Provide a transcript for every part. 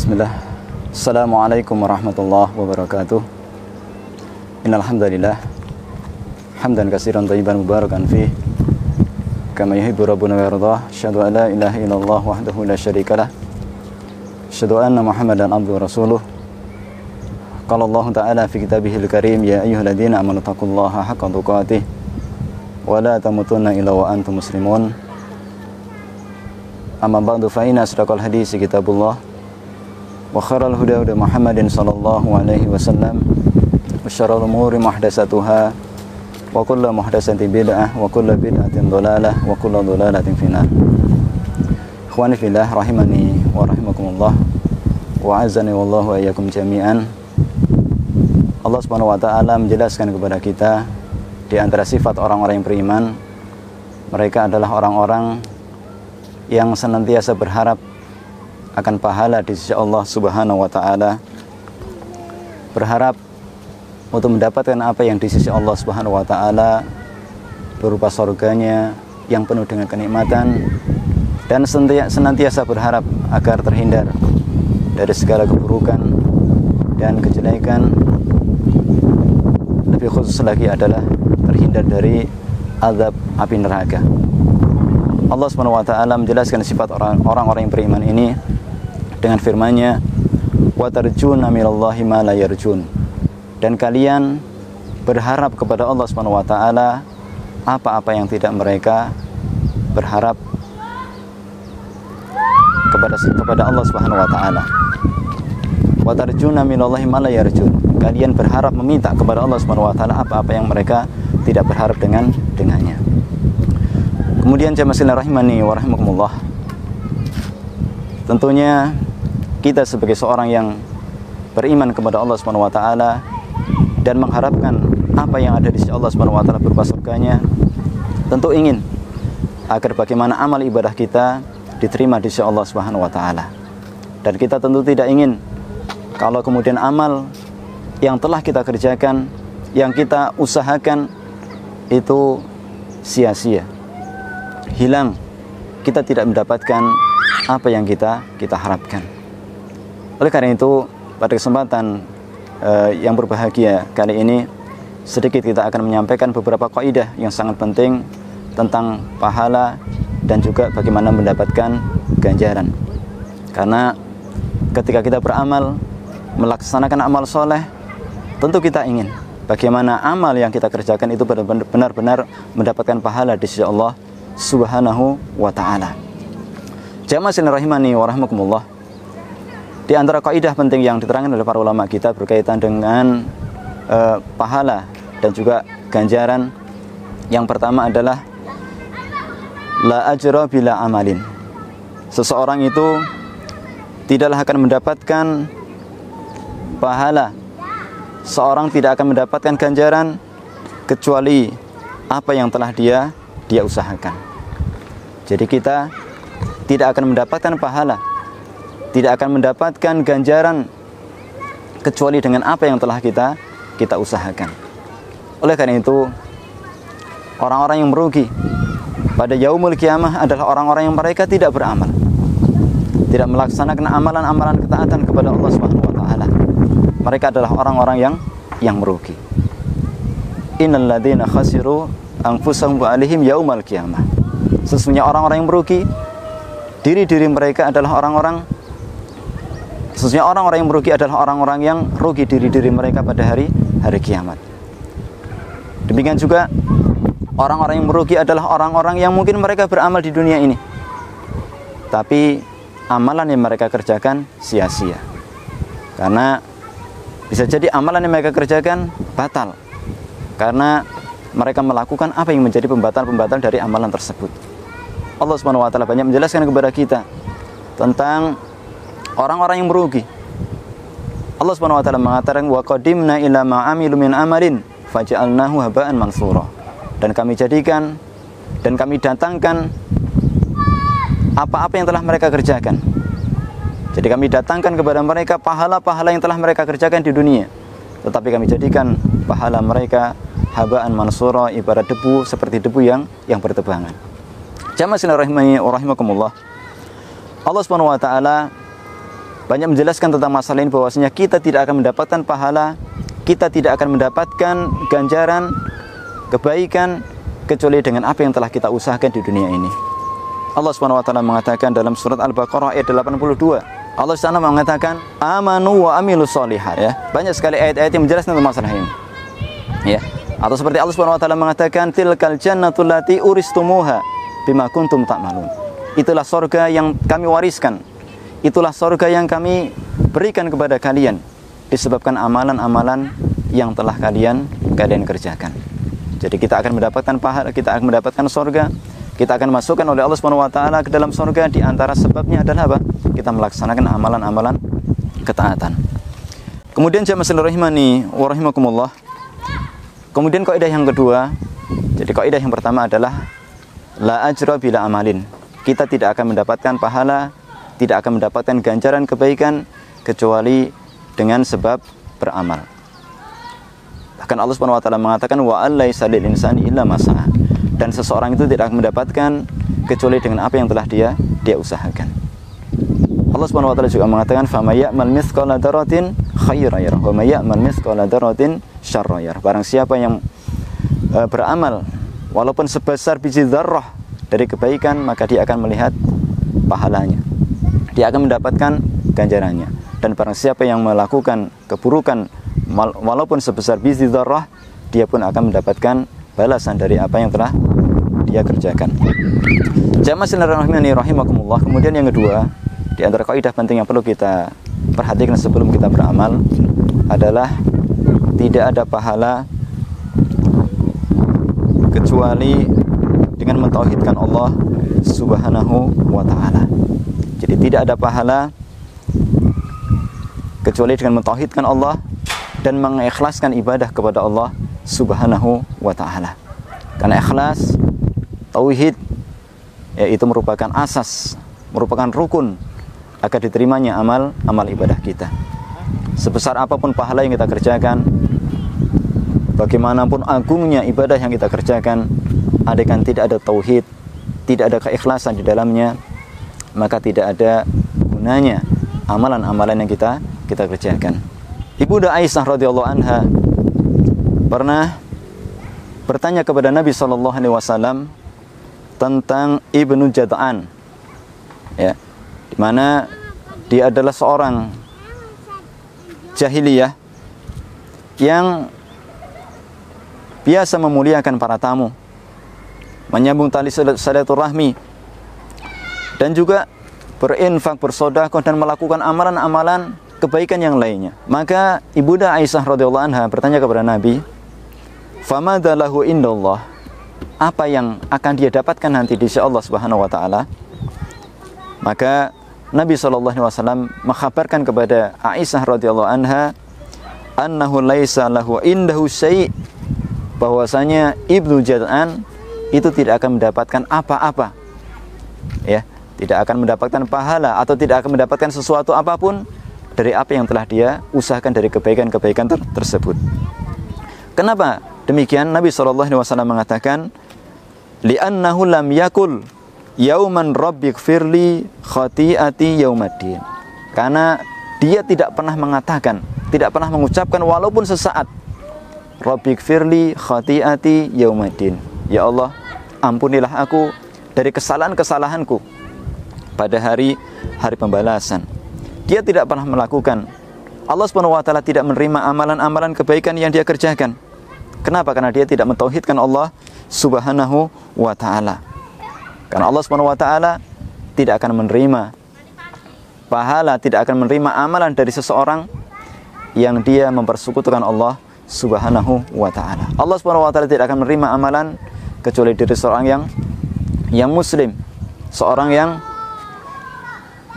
Bismillah. Assalamualaikum warahmatullahi wabarakatuh. Innal hamdalillah hamdan katsiran thayyiban mubarakan fih kama yuhibbu rabbuna wa yardah. Asyhadu an la ilaha illallah wahdahu la syarikalah. Asyhadu anna Muhammadan abduhu wa rasuluh. Qala Allah ta'ala fi kitabihil karim, ya ayyuhalladzina amanu taqullaha haqqa tuqatih wa la tamutunna illa wa antum muslimun. Amma ba'du, fa inna asdaqal hadisi kitabullah wa khairal huda huda Muhammadin sallallahu alaihi wasallam wa syarrul umuri muhdatsatuha wa kullu muhdatsatin bid'ah wa kullu bid'atin dhalalah wa kullu dhalalatin finnar. Ikhwani fillah rahimani wa rahimakumullah wa azani wallahu wa iyyakum jami'an. Allah Subhanahu wa taala menjelaskan kepada kita di antara sifat orang-orang yang beriman, mereka adalah orang-orang yang senantiasa berharap akan pahala di sisi Allah Subhanahu wa taala, berharap untuk mendapatkan apa yang di sisi Allah Subhanahu wa taala berupa surganya yang penuh dengan kenikmatan, dan senantiasa berharap agar terhindar dari segala keburukan dan kejelekan. Lebih khusus lagi adalah terhindar dari azab api neraka. Allah Subhanahu wa taala menjelaskan sifat orang-orang yang beriman ini dengan firman-Nya, wa tarjuna minallahi ma la yarjun, dan kalian berharap kepada Allah Subhanahu wa taala apa-apa yang tidak mereka berharap kepada Allah Subhanahu wa taala. Wa tarjuna minallahi ma la yarjun, kalian berharap meminta kepada Allah Subhanahu wa taala apa-apa yang mereka tidak berharap dengannya. Kemudian jamaah sekalian rahimani wa rahimakumullah, tentunya kita sebagai seorang yang beriman kepada Allah Subhanahu wa taala dan mengharapkan apa yang ada di sisi Allah Subhanahu wa taala berupa surganya, tentu ingin agar bagaimana amal ibadah kita diterima di sisi Allah Subhanahu wa taala. Dan kita tentu tidak ingin kalau kemudian amal yang telah kita kerjakan, yang kita usahakan itu sia-sia, hilang, kita tidak mendapatkan apa yang kita harapkan. Oleh karena itu, pada kesempatan yang berbahagia kali ini, sedikit kita akan menyampaikan beberapa kaidah yang sangat penting tentang pahala dan juga bagaimana mendapatkan ganjaran. Karena ketika kita beramal, melaksanakan amal soleh, tentu kita ingin bagaimana amal yang kita kerjakan itu benar-benar mendapatkan pahala di sisi Allah Subhanahu wa ta'ala. Jamaah sekalian rahimani wa rahimakumullah, di antara kaidah penting yang diterangkan oleh para ulama kita berkaitan dengan pahala dan juga ganjaran, yang pertama adalah la ajra bila amalin. Seseorang itu tidaklah akan mendapatkan pahala, seorang tidak akan mendapatkan ganjaran kecuali apa yang telah dia usahakan. Jadi kita tidak akan mendapatkan pahala, tidak akan mendapatkan ganjaran kecuali dengan apa yang telah kita usahakan. Oleh karena itu, orang-orang yang merugi pada yaumul kiamah adalah orang-orang yang mereka tidak beramal, tidak melaksanakan amalan-amalan ketaatan kepada Allah Subhanahu wa taala. Mereka adalah orang-orang yang merugi. Innal ladzina khasiru anfusahum wa alaihim yaumal qiyamah. Sesungguhnya orang-orang yang merugi, diri-diri mereka adalah orang-orang yang merugi adalah orang-orang yang rugi diri-diri mereka pada hari kiamat. Demikian juga orang-orang yang merugi adalah orang-orang yang mungkin mereka beramal di dunia ini, tapi amalan yang mereka kerjakan sia-sia. Karena bisa jadi amalan yang mereka kerjakan batal, karena mereka melakukan apa yang menjadi pembatal-pembatal dari amalan tersebut. Allah Subhanahu wa taala banyak menjelaskan kepada kita tentang orang-orang yang merugi. Allah Subhanahu wa taala mengatakan, wa qadimna ila ma amilu min amalin faj'alnahu haba'an mansura. Dan kami jadikan dan kami datangkan apa-apa yang telah mereka kerjakan. Jadi kami datangkan kepada mereka pahala-pahala yang telah mereka kerjakan di dunia, tetapi kami jadikan pahala mereka haba'an mansura, ibarat debu, seperti debu yang bertebangan. Jamaah sekalian rahimani wa rahimakumullah, Allah Subhanahu wa taala banyak menjelaskan tentang masalah ini, bahwasanya kita tidak akan mendapatkan pahala, kita tidak akan mendapatkan ganjaran kebaikan kecuali dengan apa yang telah kita usahakan di dunia ini. Allah Subhanahu wa taala mengatakan dalam surat Al-Baqarah ayat 82, Allah Subhanahu mengatakan amanu wa amilus sholihat, ya. Banyak sekali ayat-ayat yang menjelaskan tentang masalah ini. Ya. Atau seperti Allah Subhanahu wa taala mengatakan tilkal jannatul lati uristumuha bima kuntum ta'malun. Itulah surga yang kami wariskan. Itulah surga yang kami berikan kepada kalian disebabkan amalan-amalan yang telah kalian kerjakan. Jadi kita akan mendapatkan pahala, kita akan mendapatkan surga, kita akan masukkan oleh Allah Subhanahu wa taala ke dalam surga. Di antara sebabnya adalah apa? Kita melaksanakan amalan-amalan ketaatan. Kemudian jamaah sekalian rahimani wa rahimakumullah. Kemudian kaidah yang kedua, jadi kaidah yang pertama adalah la ajra bila amalin. Kita tidak akan mendapatkan pahala, tidak akan mendapatkan ganjaran kebaikan kecuali dengan sebab beramal. Bahkan Allah Subhanahu wa taala mengatakan wa allaisa lil insani illa ma sa'a. Dan seseorang itu tidak akan mendapatkan kecuali dengan apa yang telah dia usahakan. Allah Subhanahu wa taala juga mengatakan fa may ya'mal mithqala dzarratin khairan yarah wa may ya'mal mithqala dzarratin syarran yarah. Barang siapa yang beramal walaupun sebesar biji dzarrah dari kebaikan, maka dia akan melihat pahalanya. Dia akan mendapatkan ganjarannya. Dan barang siapa yang melakukan keburukan walaupun sebesar biji dzarrah, dia pun akan mendapatkan balasan dari apa yang telah dia kerjakan. Jamaah sekalian rahimakumullah. Kemudian yang kedua, di antara kaidah penting yang perlu kita perhatikan sebelum kita beramal adalah tidak ada pahala kecuali dengan mentauhidkan Allah Subhanahu wa taala. Jadi tidak ada pahala kecuali dengan mentauhidkan Allah dan mengikhlaskan ibadah kepada Allah Subhanahu wa ta'ala. Karena ikhlas, tauhid, yaitu merupakan asas, merupakan rukun agar diterimanya amal ibadah kita. Sebesar apapun pahala yang kita kerjakan, bagaimanapun agungnya ibadah yang kita kerjakan, andaikan tidak ada tauhid, tidak ada keikhlasan di dalamnya, maka tidak ada gunanya amalan-amalan yang kita kerjakan. Ibunda Aisyah radhiyallahu anha pernah bertanya kepada Nabi SAW tentang Ibnu Jad'an, ya, di mana dia adalah seorang jahiliyah yang biasa memuliakan para tamu, menyambung tali silaturahmi, dan juga berinfak, bersedekah, dan melakukan amalan-amalan kebaikan yang lainnya. Maka Ibunda Aisyah radhiyallahu anha bertanya kepada Nabi, "Famadza lahu indallah?" Apa yang akan dia dapatkan nanti di sisi Allah Subhanahu wa taala? Maka Nabi sallallahu alaihi wasallam mengkhabarkan kepada Aisyah radhiyallahu anha, "Annahu laisa lahu indahu syai'." Bahwasanya Ibnu Jad'an itu tidak akan mendapatkan apa-apa. Ya, tidak akan mendapatkan pahala atau tidak akan mendapatkan sesuatu apapun dari apa yang telah dia usahakan dari kebaikan-kebaikan tersebut. Kenapa demikian? Nabi SAW mengatakan, li'annahu lam yakul yauman rabbighfirli khati'ati yaumaddin. Karena dia tidak pernah mengatakan, tidak pernah mengucapkan walaupun sesaat, rabbighfirli khati'ati yaumaddin. Ya Allah, ampunilah aku dari kesalahan-kesalahanku pada hari pembalasan. Dia tidak pernah melakukan. Allah Subhanahu wa taala tidak menerima amalan-amalan kebaikan yang dia kerjakan. Kenapa? Karena dia tidak mentauhidkan Allah Subhanahu wa taala. Karena Allah Subhanahu wa taala tidak akan menerima pahala, tidak akan menerima amalan dari seseorang yang dia mempersekutukan Allah Subhanahu wa taala. Allah Subhanahu wa taala tidak akan menerima amalan kecuali dari seorang yang muslim, seorang yang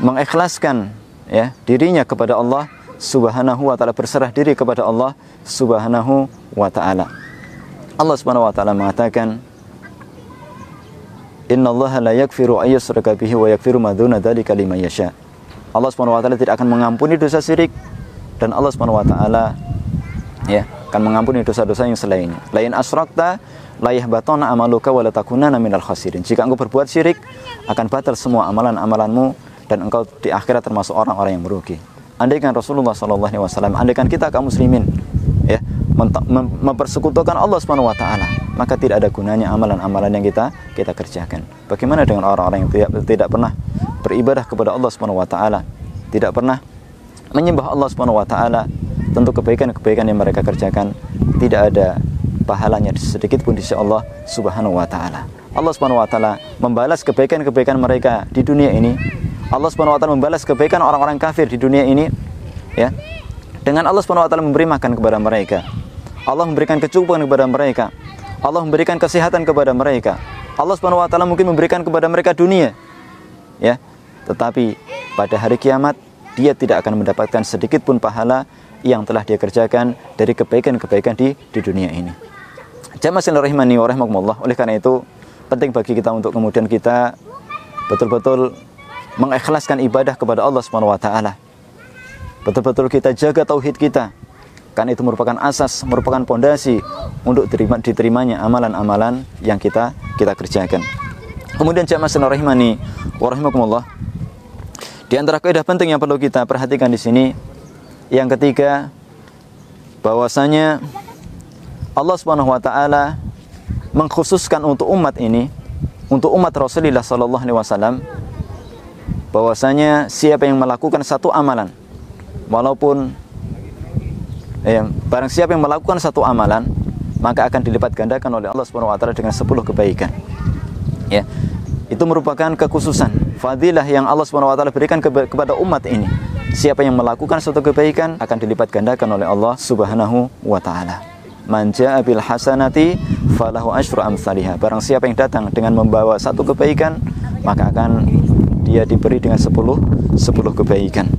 mengikhlaskan, ya, dirinya kepada Allah Subhanahu wa taala, berserah diri kepada Allah Subhanahu wa taala. Allah Subhanahu wa taala mengatakan, "Innallaha la yaghfiru ay yushraka bihi wa yaghfiru ma duna dzalika liman yasha." Allah Subhanahu wa taala tidak akan mengampuni dosa syirik, dan Allah Subhanahu wa taala, ya, akan mengampuni dosa-dosa yang selainnya. Lain asyrakta la yahbatuna amaluka wa la takunanna minal khasirin. Jika engkau berbuat syirik, akan batal semua amalan-amalanmu dan engkau di akhirat termasuk orang-orang yang merugi. Andaikan Rasulullah SAW, andaikan kita kaum muslimin ya mempersekutukan Allah Subhanahu wa taala, maka tidak ada gunanya amalan-amalan yang kita kerjakan. Bagaimana dengan orang-orang yang tidak pernah beribadah kepada Allah Subhanahu wa taala, tidak pernah menyembah Allah Subhanahu wa taala? Tentu kebaikan-kebaikan yang mereka kerjakan tidak ada pahalanya sedikit pun di sisi Allah Subhanahu wa taala. Allah Subhanahu wa taala membalas kebaikan-kebaikan mereka di dunia ini. Allah Subhanahu wa taala membalas kebaikan orang-orang kafir di dunia ini ya. Dengan Allah Subhanahu wa taala memberi makan kepada mereka. Allah memberikan kecukupan kepada mereka. Allah memberikan kesehatan kepada mereka. Allah Subhanahu wa taala mungkin memberikan kepada mereka dunia. Ya. Tetapi pada hari kiamat dia tidak akan mendapatkan sedikit pun pahala yang telah dia kerjakan dari kebaikan-kebaikan di dunia ini. Jamaah sekalian rahimani wa rahimakumullah. Oleh karena itu penting bagi kita untuk kemudian kita betul-betul mengikhlaskan ibadah kepada Allah Subhanahu wa taala. Betul-betul kita jaga tauhid kita. Karena itu merupakan asas, merupakan pondasi untuk diterimanya amalan-amalan yang kita kerjakan. Kemudian jamaah sekalian rahimani wa rahimakumullah. Di antara kaidah penting yang perlu kita perhatikan di sini, yang ketiga, bahwasanya Allah Subhanahu wa taala mengkhususkan untuk umat ini, untuk umat Rasulullah sallallahu alaihi wasallam, bahwasanya siapa yang melakukan satu amalan, walaupun barang siapa yang melakukan satu amalan, maka akan dilipat gandakan oleh Allah Subhanahu wa taala dengan 10 kebaikan. Ya. Itu merupakan kekhususan, fadilah yang Allah Subhanahu wa taala berikan kepada umat ini. Siapa yang melakukan suatu kebaikan akan dilipat gandakan oleh Allah Subhanahu wa taala. Man jaa bil hasanati falahu asyru amsalihha. Barang siapa yang datang dengan membawa satu kebaikan, maka akan dia diberi dengan 10 kebaikan.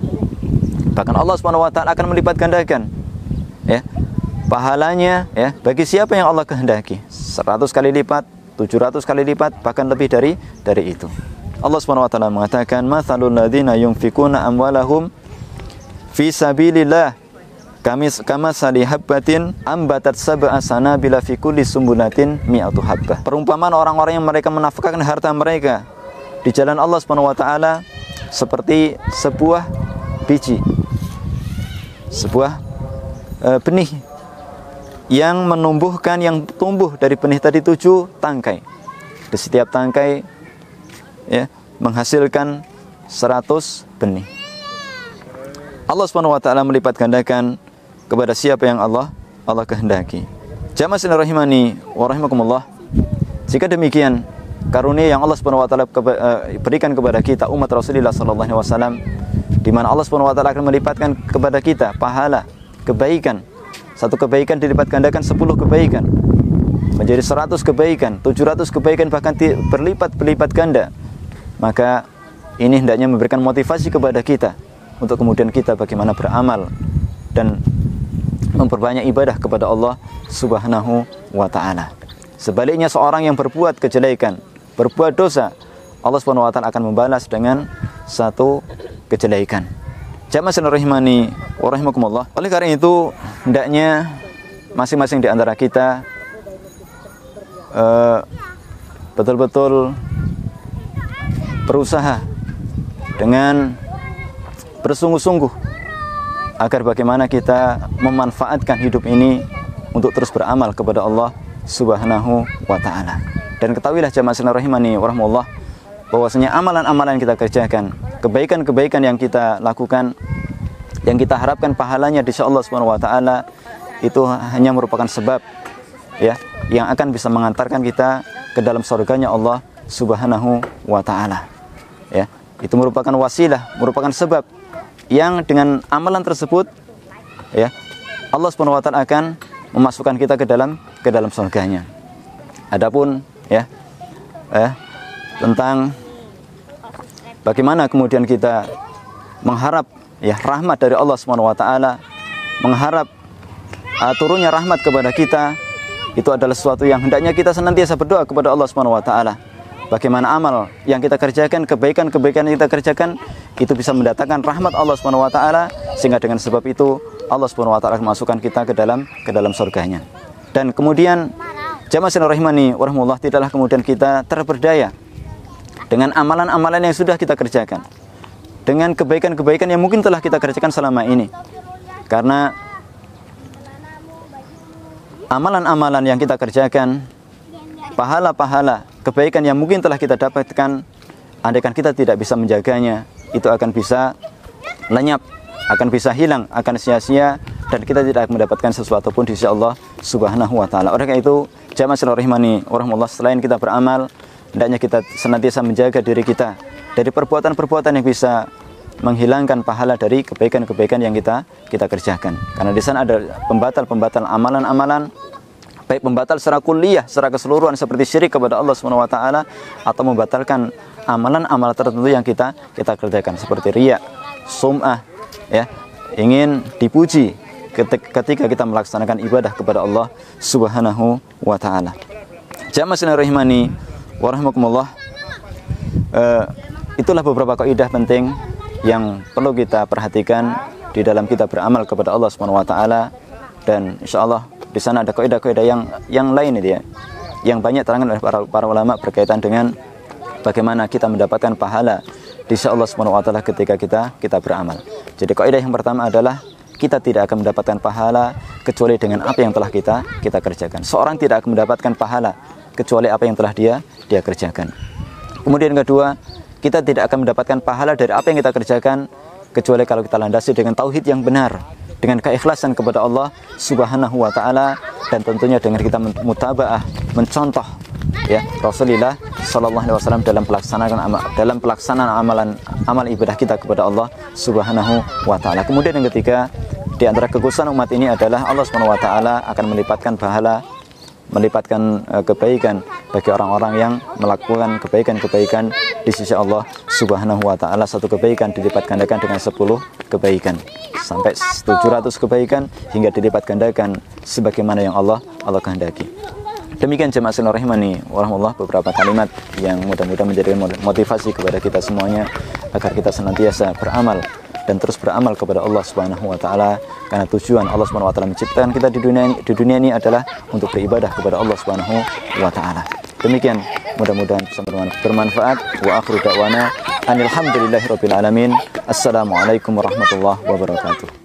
Bahkan Allah Subhanahu wa taala akan melipat gandakan ya pahalanya ya bagi siapa yang Allah kehendaki. 100 kali lipat, 700 kali lipat, bahkan lebih dari itu. Allah Subhanahu wa taala mengatakan, "Matsalul ladzina yunfikuna amwalahum fi sabilillah kama sali habbatin ambatat sab'a sanabila fi kulli sumbulatin mi'atu habbah." Perumpamaan orang-orang yang mereka menafkahkan harta mereka di jalan Allah Subhanahu wa taala seperti sebuah biji, sebuah benih yang menumbuhkan, yang tumbuh dari benih tadi 7 tangkai. Di setiap tangkai ya menghasilkan 100 benih. Allah Subhanahu wa taala melipat gandakan kepada siapa yang Allah kehendaki. Jamaah sekalian rahimani wa rahimakumullah. Jika demikian, karunia yang Allah Subhanahu wa taala berikan kepada kita umat Rasulullah sallallahu alaihi wasallam, di mana Allah Subhanahu wa taala akan melipatkan kepada kita pahala kebaikan. Satu kebaikan dilipat gandakan 10 kebaikan. Menjadi 100 kebaikan, 700 kebaikan, bahkan berlipat ganda. Maka ini hendaknya memberikan motivasi kepada kita untuk kemudian kita bagaimana beramal dan memperbanyak ibadah kepada Allah Subhanahu wa taala. Sebaliknya seorang yang berbuat kejelekan, berbuat dosa, Allah Subhanahu wa taala akan membalas dengan satu kejelekan. Jamaah sekalian rahimani wa rahimakumullah. Oleh karena itu hendaknya masing-masing di antara kita betul-betul berusaha dengan bersungguh-sungguh agar bagaimana kita memanfaatkan hidup ini untuk terus beramal kepada Allah Subhanahu wa taala. Dan ketahuilah jamaah sekalian rahimani wa rahimakumullah, bahwasanya amalan-amalan yang kita kerjakan, kebaikan-kebaikan yang kita lakukan, yang kita harapkan pahalanya di sisi Allah Subhanahu wa taala, itu hanya merupakan sebab ya yang akan bisa mengantarkan kita ke dalam surganya Allah Subhanahu wa taala. Ya, itu merupakan wasilah, merupakan sebab yang dengan amalan tersebut ya Allah Subhanahu wa taala akan memasukkan kita ke dalam surganya. Adapun ya tentang bagaimana kemudian kita mengharap ya rahmat dari Allah Subhanahu wa taala, mengharap turunnya rahmat kepada kita, itu adalah sesuatu yang hendaknya kita senantiasa berdoa kepada Allah Subhanahu wa taala. Bagaimana amal yang kita kerjakan, kebaikan-kebaikan yang kita kerjakan itu bisa mendatangkan rahmat Allah Subhanahu wa taala, sehingga dengan sebab itu Allah Subhanahu wa taala memasukkan kita ke dalam surganya. Dan kemudian jamaah sekalian rahimani wa rahimakumullah, tidaklah kemudian kita terperdaya dengan amalan-amalan yang sudah kita kerjakan. dengan kebaikan-kebaikan yang mungkin telah kita kerjakan selama ini. Karena amalan-amalan yang kita kerjakan, pahala-pahala kebaikan yang mungkin telah kita dapatkan, andaikan kita tidak bisa menjaganya, itu akan bisa lenyap, akan bisa hilang, akan sia-sia, dan kita tidak akan mendapatkan sesuatu pun di sisi Allah Subhanahu wa taala. Oleh karena itu, jamaah sekalian rahimani warahmatullah, selain kita beramal, hendaknya kita senantiasa menjaga diri kita dari perbuatan-perbuatan yang bisa menghilangkan pahala dari kebaikan-kebaikan yang kita kerjakan. Karena di sana ada pembatal-pembatal amalan-amalan, baik pembatal secara kulliyah, secara keseluruhan seperti syirik kepada Allah Subhanahu wa taala, atau membatalkan amalan-amalan tertentu yang kita kerjakan seperti riya, sum'ah, ya, ingin dipuji ketika kita melaksanakan ibadah kepada Allah Subhanahu wa taala. Jamaah sekalian rahimani wa rahimakumullah, itulah beberapa kaidah penting yang perlu kita perhatikan di dalam kita beramal kepada Allah Subhanahu wa taala. Dan insyaallah di sana ada kaidah-kaidah yang lain itu ya, yang banyak terangkan oleh para ulama berkaitan dengan bagaimana kita mendapatkan pahala di sisi Allah Subhanahu wa taala ketika kita beramal. Jadi kaidah yang pertama adalah kita tidak akan mendapatkan pahala kecuali dengan apa yang telah kita kerjakan. Seorang tidak akan mendapatkan pahala kecuali apa yang telah dia kerjakan. Kemudian kedua, kita tidak akan mendapatkan pahala dari apa yang kita kerjakan kecuali kalau kita landasi dengan tauhid yang benar, dengan keikhlasan kepada Allah Subhanahu wa taala, dan tentunya dengan kita mutabaah, mencontoh ya Rasulullah sallallahu alaihi wasallam dalam pelaksanaan amal ibadah kita kepada Allah Subhanahu wa taala. Kemudian yang ketiga, di antara kekhususan umat ini adalah Allah Subhanahu wa taala akan melipatkan pahala, melipatkan kebaikan bagi orang-orang yang melakukan kebaikan-kebaikan di sisi Allah Subhanahu wa taala. Satu kebaikan dilipat gandakan dengan 10 kebaikan, sampai 700 kebaikan hingga dilipat gandakan sebagaimana yang Allah kehendaki. Demikian jemaah sekalian rahimani warahmatullah, beberapa kalimat yang mudah-mudahan menjadikan motivasi kepada kita semuanya agar kita senantiasa beramal dan terus beramal kepada Allah Subhanahu wa taala, karena tujuan Allah Subhanahu wa taala menciptakan kita di dunia ini adalah untuk beribadah kepada Allah Subhanahu wa taala. Demikian, mudah-mudahan bisa bermanfaat. Wa akhiru da'wana alhamdulillahirabbil alamin. Assalamualaikum warahmatullahi wabarakatuh.